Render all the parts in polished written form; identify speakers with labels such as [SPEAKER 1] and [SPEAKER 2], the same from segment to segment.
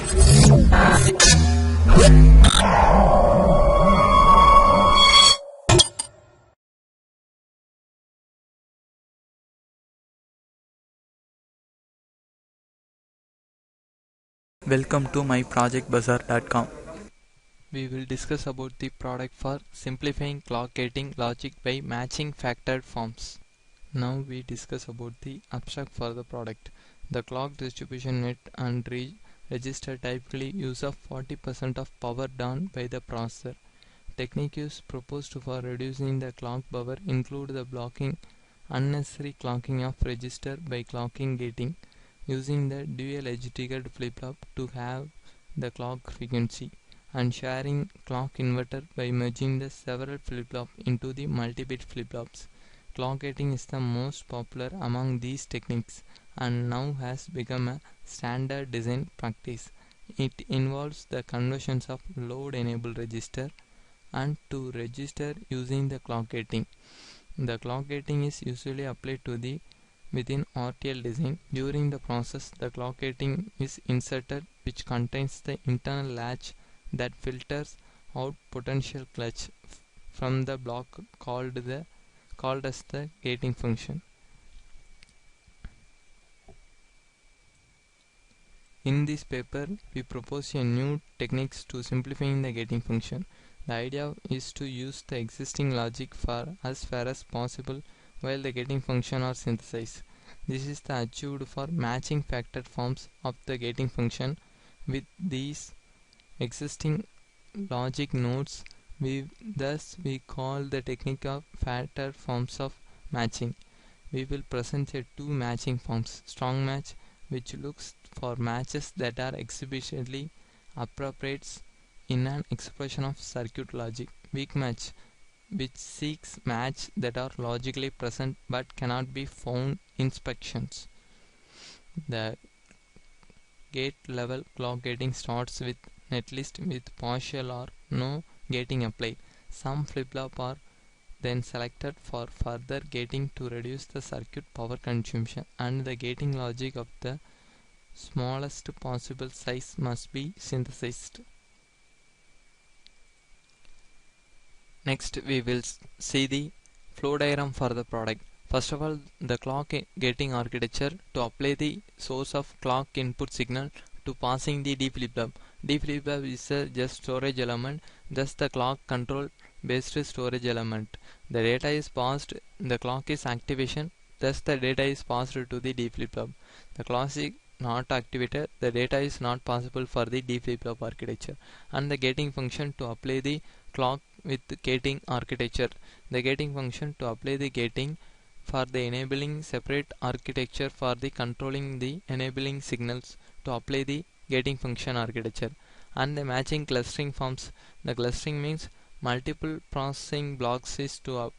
[SPEAKER 1] Welcome to myprojectbazaar.com. We will discuss about the product for simplifying clock gating logic by matching factored forms. Now we discuss about the abstract for the product. The clock distribution net and register typically use up 40% of power done by the processor. Techniques proposed for reducing the clock power include the blocking unnecessary clocking of register by clocking gating, using the dual edge triggered flip-flop to have the clock frequency, and sharing clock inverter by merging the several flip-flop into the multi-bit flip-flops. Clock gating is the most popular among these techniques and now has become a standard design practice. It involves the conversions of load enabled register and to register using the clock gating. The clock gating is usually applied to the within RTL design. During the process, the clock gating is inserted, which contains the internal latch that filters out potential clutch from the block called as the gating function. In this paper, we propose a new techniques to simplifying the gating function. The idea is to use the existing logic for as far as possible while the gating function are synthesized. This is achieved for matching factored forms of the gating function with these existing logic nodes. We call the technique of factored forms of matching. We will present two matching forms: strong match, which looks for matches that are exhibitionally appropriate in an expression of circuit logic; weak match, which seeks match that are logically present but cannot be found in inspections. The gate level clock gating starts with netlist with partial or no gating applied. Some flip-flop are then selected for further gating to reduce the circuit power consumption, and the gating logic of the smallest possible size must be synthesized. Next, we will see the flow diagram for the product. First of all, the clock gating architecture to apply the source of clock input signal to passing the D flip-flop. D flip-flop is a just storage element, thus the clock control based storage element. The data is passed, the clock is activation, thus the data is passed to the D flip-flop. The clock is not activated, the data is not possible for the D flip-flop architecture. And the gating function to apply the clock with gating architecture. The gating function to apply the gating for the enabling separate architecture for the controlling the enabling signals to apply the gating function architecture. And the matching clustering forms. The clustering means multiple processing blocks is to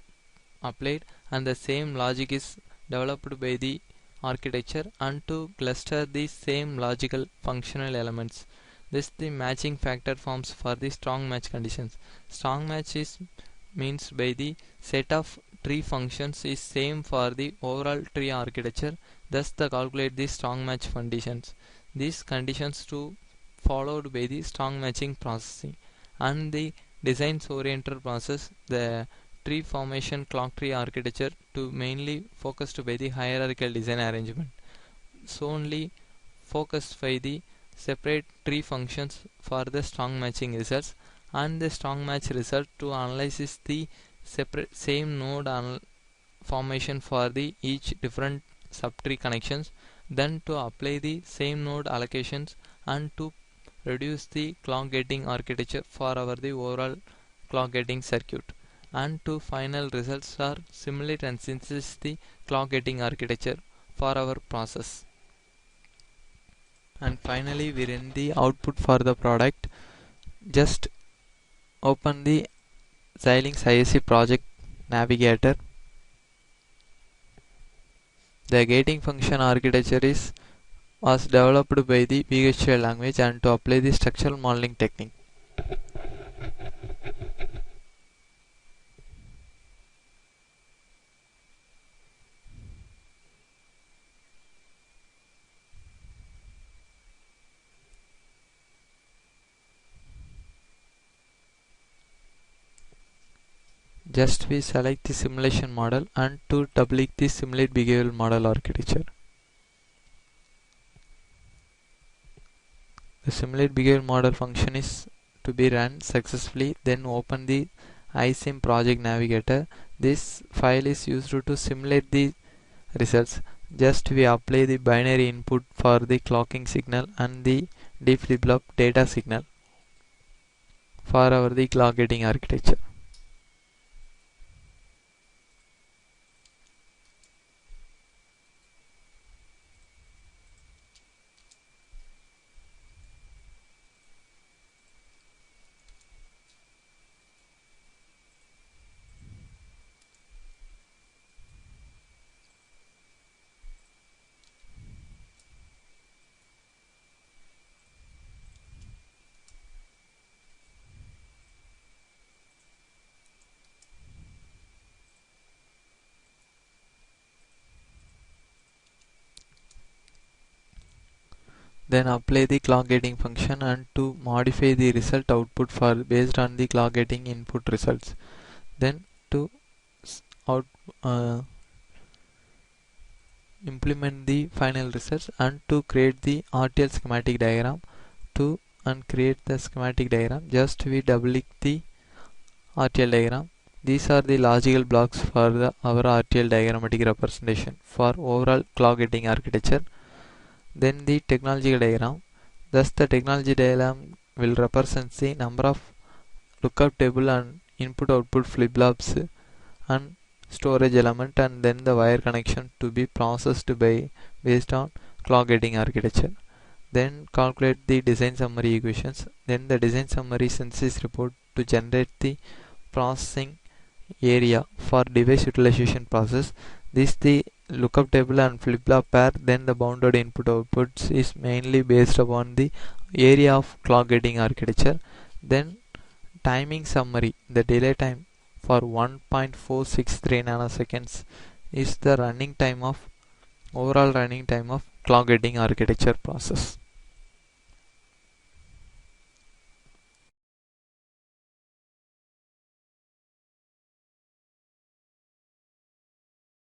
[SPEAKER 1] applied and the same logic is developed by the architecture and to cluster the same logical functional elements. This the matching factor forms for the strong match conditions. Strong match is means by the set of tree functions is same for the overall tree architecture, thus the calculate the strong match conditions. These conditions to followed by the strong matching processing and the designs oriented process. The tree formation clock tree architecture to mainly focused by the hierarchical design arrangement, so only focused by the separate tree functions for the strong matching results, and the strong match result to analyze the separate same node formation for the each different subtree connections, then to apply the same node allocations and to reduce the clock gating architecture for our the overall clock gating circuit, and to final results are simulate and synthesize the clock gating architecture for our process. And finally we run the output for the product. Just open the Xilinx ISC project navigator. The gating function architecture was developed by the VHDL language and to apply the structural modeling technique. just we select the simulation model and to double-click the simulate behavioral model architecture. The simulate behavior model function is to be run successfully. Then open the iSim project navigator. This file is used to simulate the results. Just we apply the binary input for the clocking signal and the D flip-flop data signal for our the clock gating architecture. Then apply the clock gating function and to modify the result output for based on the clock gating input results. Then to out implement the final results and to create the RTL schematic diagram and create the schematic diagram. Just we double click the RTL diagram. These are the logical blocks for our RTL diagrammatic representation for overall clock gating architecture. Then the technology diagram. Thus the technology diagram will represent the number of lookup table and input output flip-flops and storage element, and then the wire connection to be processed based on clock gating architecture. Then calculate the design summary equations. Then the design summary synthesis report to generate the processing area for device utilization process. This the lookup table and flip-flop pair. Then the bounded input outputs is mainly based upon the area of clock gating architecture. Then timing summary, the delay time for 1.463 nanoseconds is the running time of overall running time of clock gating architecture process.